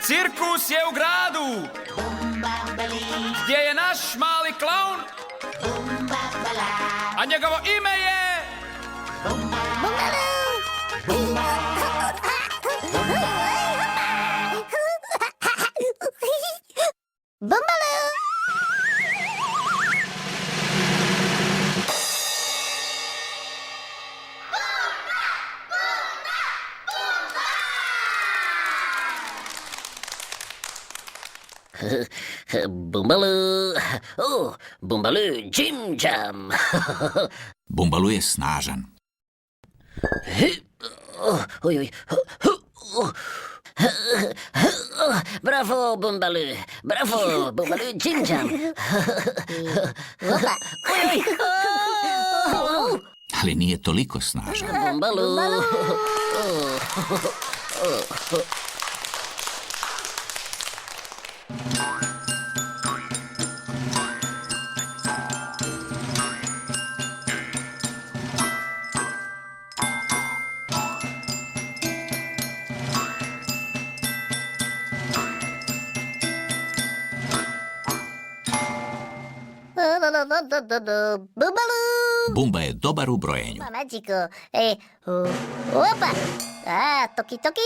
Cirkus je u gradu, gdje je naš mali klaun, a njegovo ime je... Bumbalu, Bumbalu, Jim Jam. Bumbalu je snažan. Bravo, Bumbalu, bravo, Bumbalu, Jim Jam. Ali nije toliko snažan. Bumbalu. Bumba je dobar u brojenju. Magico. Opa. Toki toki.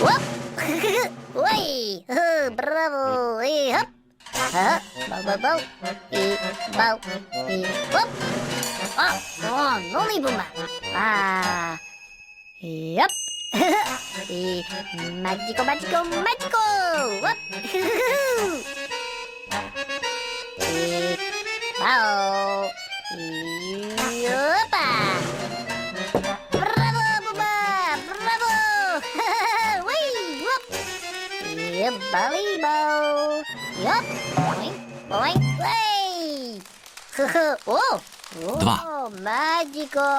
Hop. Oj. Bravo. Hop. Bau, bau, bau. Bau. Hop. Noli Bumba. Hop. Magico, magico, magico. Hop. Wow! Opa! Bravo, Bumba! Bravo! Wee! Whoop! Balibo! Yup! Boing! Boing! Way! Oh! Dva. Magico!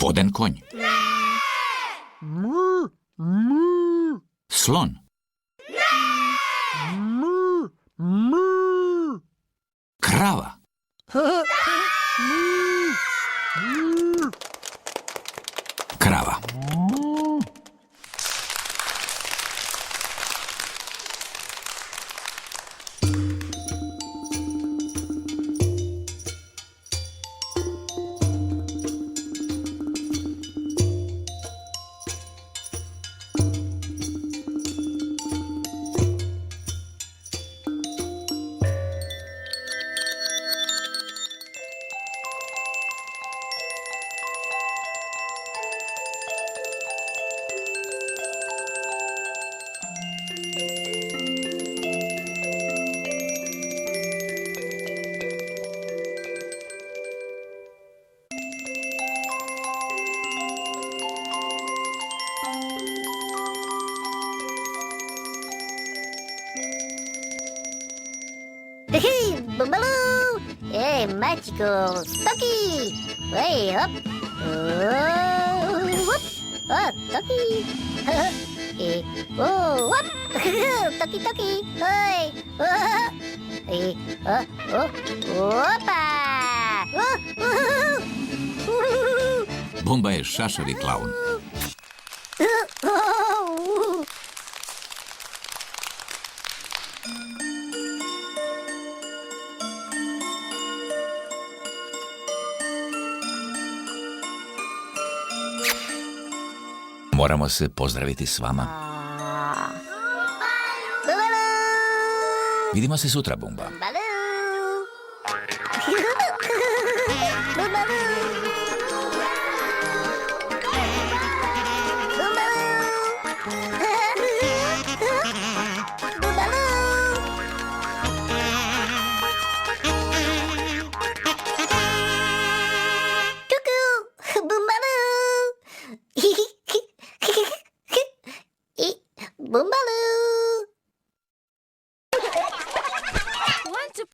Voden konj. Slon. Krava. Krava. Bumbaloo! Hey, magical Stucky! Way up! Whoop! Stucky! Whoop! Tucky, Tucky! Hey! Hey! Opa! Bumba je šašavi klaun. Moramo se pozdraviti s vama. Vidimo se sutra, Bumba. Bumbaloo! Bumbaloo.